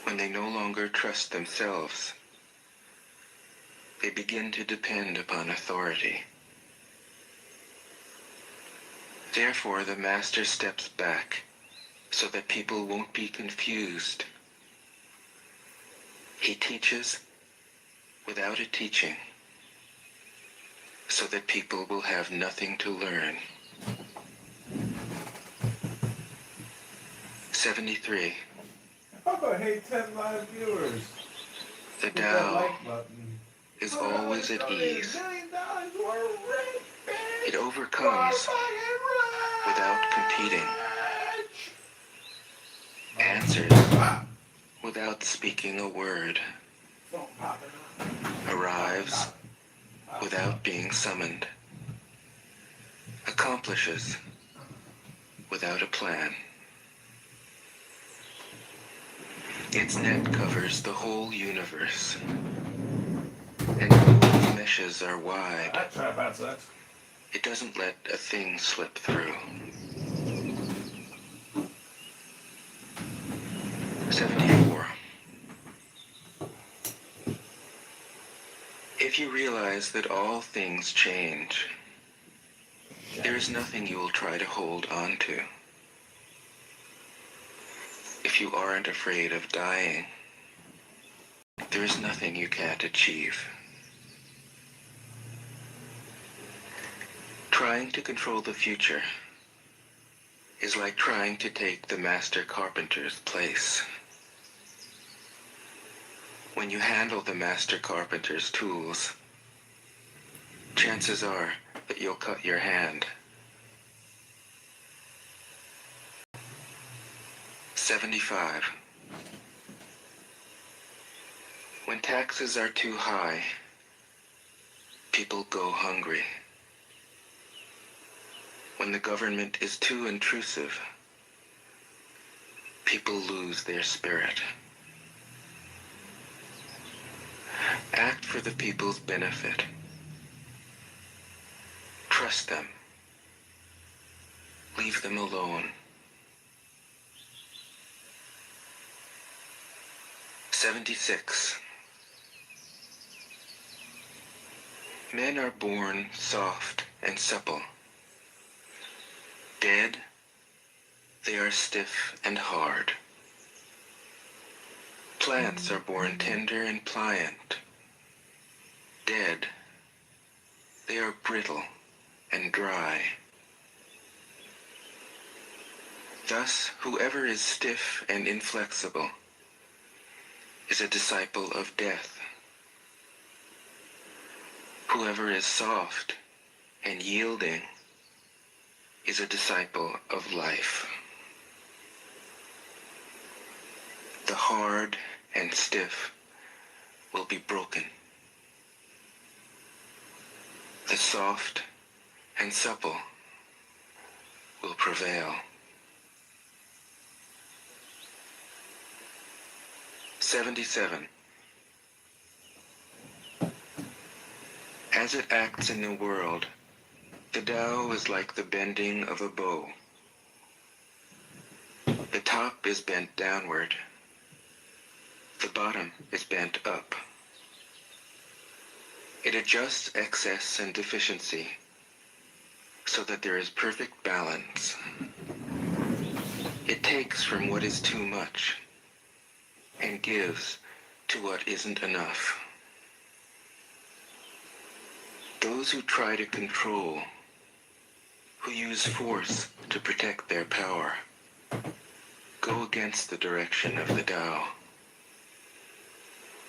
When they no longer trust themselves, they begin to depend upon authority. Therefore, the Master steps back so that people won't be confused. He teaches without a teaching, so that people will have nothing to learn. 73. Papa, hey, 10 live viewers. The Hit that Tao like button. is always at ease. $1 million we're rich, bitch. It overcomes without competing, answers without speaking a word, arrives without being summoned, accomplishes without a plan. Its net covers the whole universe, and though its meshes are wide, That's right about sex. it doesn't let a thing slip through. 74. If you realize that all things change, there is nothing you will try to hold on to. If you aren't afraid of dying, there is nothing you can't achieve. Trying to control the future is like trying to take the master carpenter's place. When you handle the master carpenter's tools, chances are that you'll cut your hand. 75. When taxes are too high, people go hungry. When the government is too intrusive, people lose their spirit. Act for the people's benefit. Trust them. Leave them alone. 76. Men are born soft and supple. Dead, they are stiff and hard. Plants are born tender and pliant. Dead, they are brittle and dry. Thus, whoever is stiff and inflexible is a disciple of death. Whoever is soft and yielding is a disciple of life. The hard and stiff will be broken. The soft and supple will prevail. 77. As it acts in the world, the Tao is like the bending of a bow. The top is bent downward. The bottom is bent up. It adjusts excess and deficiency so that there is perfect balance. It takes from what is too much and gives to what isn't enough. Those who try to control, who use force to protect their power, go against the direction of the Tao.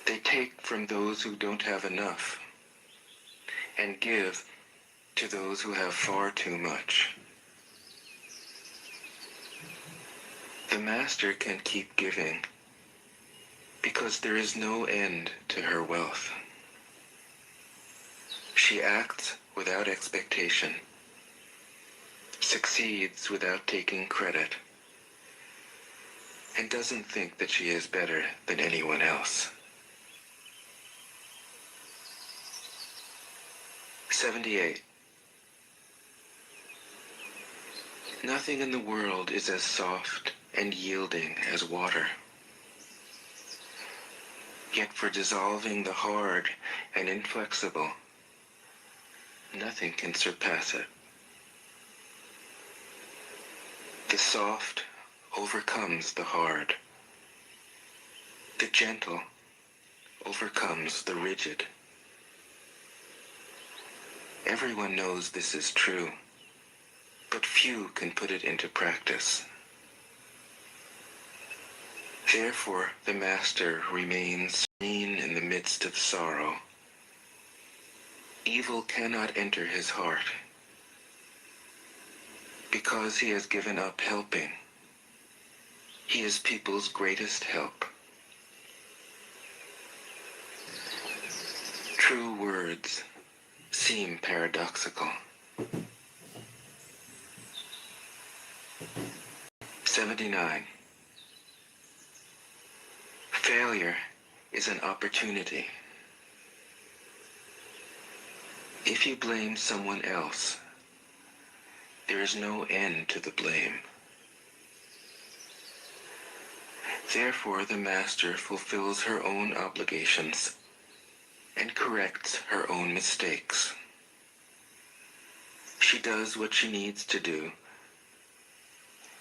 They take from those who don't have enough and give to those who have far too much. The Master can keep giving because there is no end to her wealth. She acts without expectation, succeeds without taking credit, and doesn't think that she is better than anyone else. 78. Nothing in the world is as soft and yielding as water. Yet for dissolving the hard and inflexible, nothing can surpass it. The soft overcomes the hard. The gentle overcomes the rigid. Everyone knows this is true, but few can put it into practice. Therefore, the Master remains serene in the midst of sorrow. Evil cannot enter his heart, because he has given up helping. He is people's greatest help. True words seem paradoxical. 79. Failure is an opportunity. If you blame someone else, there is no end to the blame. Therefore, the Master fulfills her own obligations and corrects her own mistakes. She does what she needs to do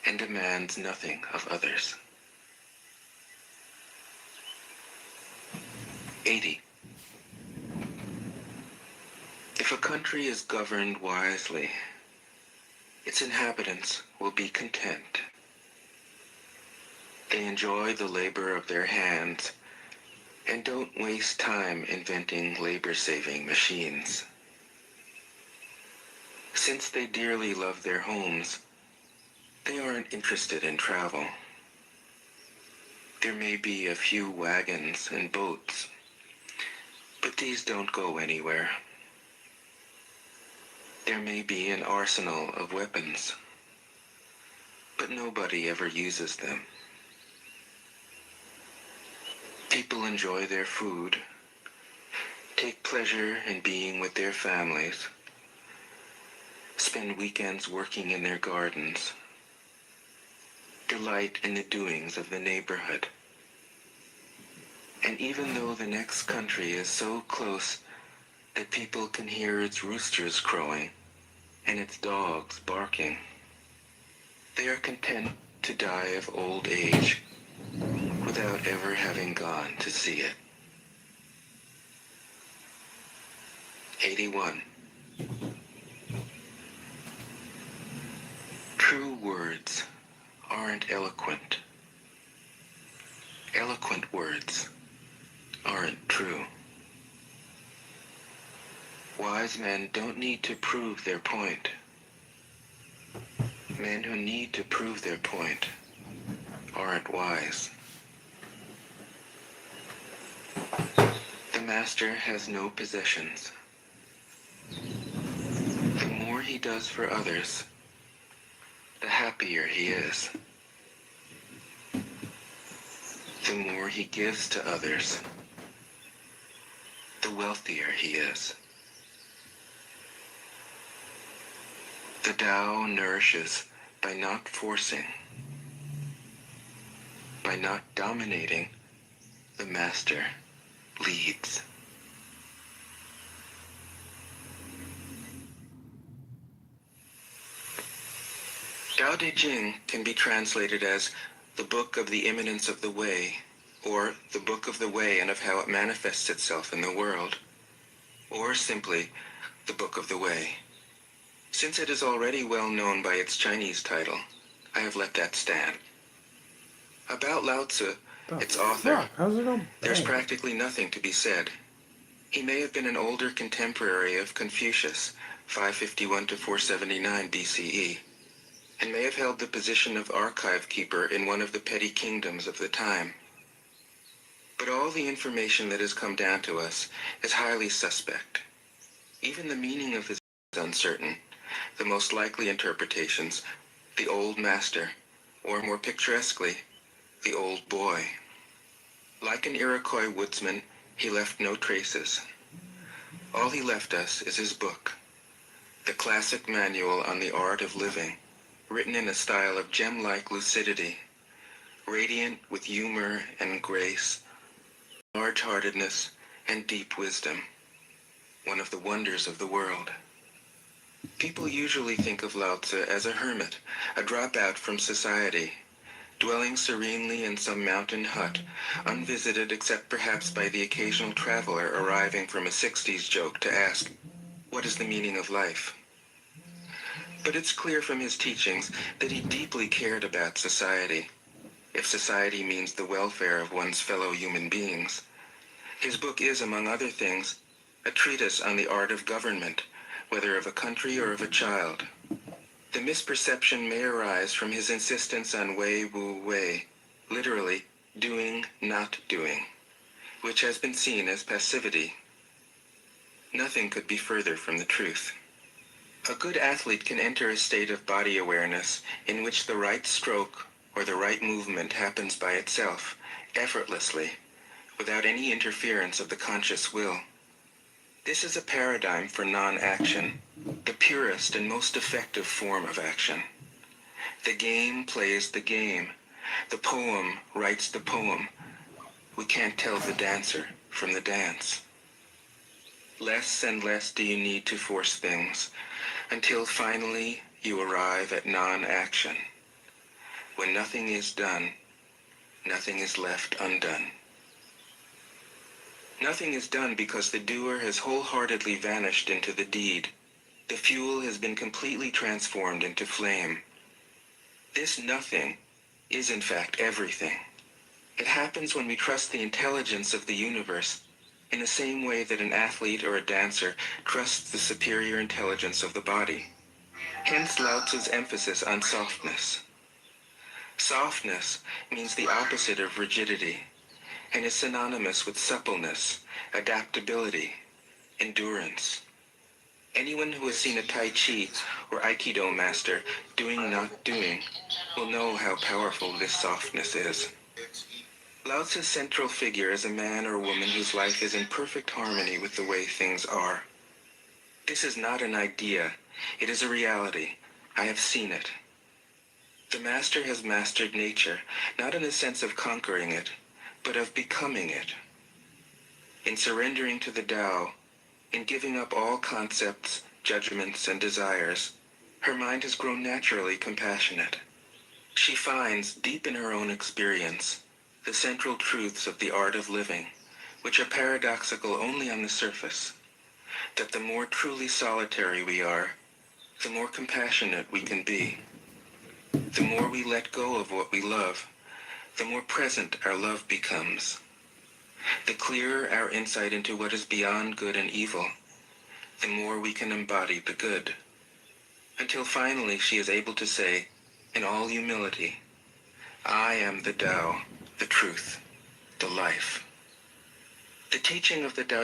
and demands nothing of others. 80. If a country is governed wisely, its inhabitants will be content. They enjoy the labor of their hands and don't waste time inventing labor-saving machines. Since they dearly love their homes, they aren't interested in travel. There may be a few wagons and boats, but these don't go anywhere. There may be an arsenal of weapons, but nobody ever uses them. People enjoy their food, take pleasure in being with their families, spend weekends working in their gardens, delight in the doings of the neighborhood. And even though the next country is so close that people can hear its roosters crowing and its dogs barking, they are content to die of old age without ever having gone to see it. 81. True words aren't eloquent. Eloquent words aren't true. Wise men don't need to prove their point. Men who need to prove their point aren't wise. The master has no possessions. The more he does for others, the happier he is. The more he gives to others, the wealthier he is. The Tao nourishes by not forcing, by not dominating. The master leads. Tao Te Ching can be translated as the Book of the Immanence of the Way, or the Book of the Way and of how it manifests itself in the world, or simply the Book of the Way. Since it is already well known by its Chinese title, I have let that stand. About Lao Tzu, its author, there's practically nothing to be said. He may have been an older contemporary of Confucius, 551 to 479 BCE, and may have held the position of archive keeper in one of the petty kingdoms of the time. But all the information that has come down to us is highly suspect. Even the meaning of his is uncertain. The most likely interpretations, the old master, or more picturesquely, the old boy. Like an Iroquois woodsman, he left no traces. All he left us is his book, the classic manual on the art of living, written in a style of gem-like lucidity, radiant with humor and grace, large-heartedness and deep wisdom, one of the wonders of the world. People usually think of Lao Tzu as a hermit, a dropout from society, dwelling serenely in some mountain hut, unvisited except perhaps by the occasional traveler arriving from a 60s joke to ask, what is the meaning of life? But it's clear from his teachings that he deeply cared about society, if society means the welfare of one's fellow human beings. His book is, among other things, a treatise on the art of government, whether of a country or of a child. The misperception may arise from his insistence on wei wu wei, literally doing, not doing, which has been seen as passivity. Nothing could be further from the truth. A good athlete can enter a state of body awareness in which the right stroke or the right movement happens by itself, effortlessly, without any interference of the conscious will. This is a paradigm for non-action, the purest and most effective form of action. The game plays the game. The poem writes the poem. We can't tell the dancer from the dance. Less and less do you need to force things, until finally you arrive at non-action. When nothing is done, nothing is left undone. Nothing is done because the doer has wholeheartedly vanished into the deed. The fuel has been completely transformed into flame. This nothing is in fact everything. It happens when we trust the intelligence of the universe in the same way that an athlete or a dancer trusts the superior intelligence of the body. Hence Lao Tzu's emphasis on softness. Softness means the opposite of rigidity, and is synonymous with suppleness, adaptability, endurance. Anyone who has seen a Tai Chi or Aikido master doing not doing will know how powerful this softness is. Lao Tzu's central figure is a man or woman whose life is in perfect harmony with the way things are. This is not an idea, it is a reality. I have seen it. The master has mastered nature, not in the sense of conquering it, but of becoming it. In surrendering to the Tao, in giving up all concepts, judgments, and desires, her mind has grown naturally compassionate. She finds, deep in her own experience, the central truths of the art of living, which are paradoxical only on the surface, that the more truly solitary we are, the more compassionate we can be. The more we let go of what we love, the more present our love becomes. The clearer our insight into what is beyond good and evil, the more we can embody the good. Until finally she is able to say, in all humility, I am the Tao, the truth, the life. The teaching of the Tao